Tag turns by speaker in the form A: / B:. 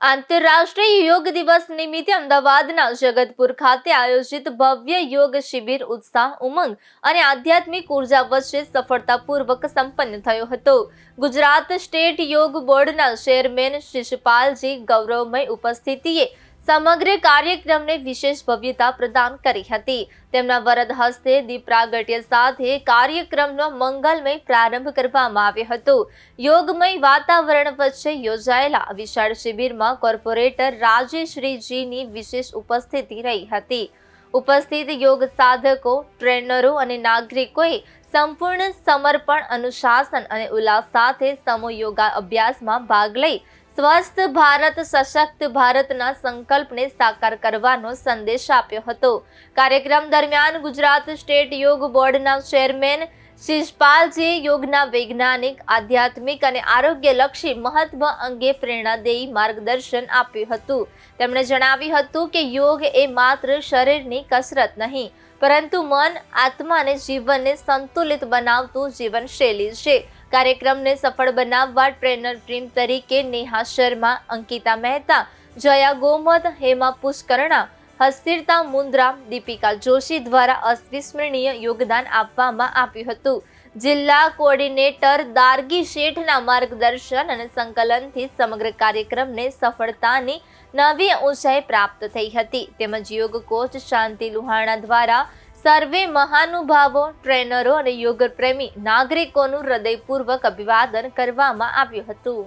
A: આંતરરાષ્ટ્રીય યોગ દિવસ નિમિત્તે અમદાવાદના જગતપુર ખાતે આયોજિત ભવ્ય યોગ શિબિર ઉત્સાહ, ઉમંગ અને આધ્યાત્મિક ઉર્જા વચ્ચે સફળતાપૂર્વક સંપન્ન થયો હતો. ગુજરાત સ્ટેટ યોગ બોર્ડના ચેરમેન શિષપાલજી ગૌરવમય ઉપસ્થિતિએ સમગ્ર કાર્યક્રમને વિશેષ ભવ્યતા પ્રદાન કરી હતી. તેમના વરદ હસ્તે દીપ પ્રાગટ્ય સાથે કાર્યક્રમનો મંગલમય પ્રારંભ કરવામાં આવ્યો હતો. યોગમય વાતાવરણ વચ્ચે યોજાયેલા વિશાળ શિબિરમાં કોર્પોરેટર રાજેશ્રીજીની વિશેષ ઉપસ્થિતિ રહી હતી. ઉપસ્થિત યોગ સાધકો, ટ્રેનરો અને નાગરિકોએ સંપૂર્ણ સમર્પણ, અનુશાસન અને ઉલ્લાસ સાથે સમૂહ યોગા અભ્યાસમાં ભાગ લઈ સ્વસ્થ ભારત, સશક્ત ભારતના સંકલ્પને સાકાર કરવાનો સંદેશ આપ્યો હતો. કાર્યક્રમ દરમિયાન ગુજરાત સ્ટેટ યોગ બોર્ડના ચેરમેન શિષપાલજીએ યોગના વૈજ્ઞાનિક, આધ્યાત્મિક અને આરોગ્યલક્ષી મહત્વ અંગે પ્રેરણાદાયી માર્ગદર્શન આપ્યું હતું. તેમણે જણાવ્યું હતું કે યોગ એ માત્ર શરીરની કસરત નહીં, પરંતુ મન, આત્મા અને જીવનને સંતુલિત બનાવતું જીવનશૈલી છે. કાર્યક્રમને સફળ બનાવવા ટ્રેનર ટીમ તરીકે નેહા શર્મા, અંકિતા મહેતા, જયા ગોમત, હેમા પુષ્કરણા, હસ્તિરતા મુન્દ્રા, દીપિકા જોશી દ્વારા અવિસ્મરણીય યોગદાન આપવામાં આવ્યું હતું. જિલ્લા કોઓર્ડિનેટર દાર્ગી શેઠના માર્ગદર્શન અને સંકલનથી સમગ્ર કાર્યક્રમને સફળતાની નવી ઊંચાઈ પ્રાપ્ત થઈ હતી. તેમજ યોગ કોચ શાંતિ લુહાણા દ્વારા સર્વે મહાનુભાવો, ટ્રેનરો અને યોગ પ્રેમી નાગરિકોનું હૃદયપૂર્વક અભિવાદન કરવામાં આવ્યું હતું.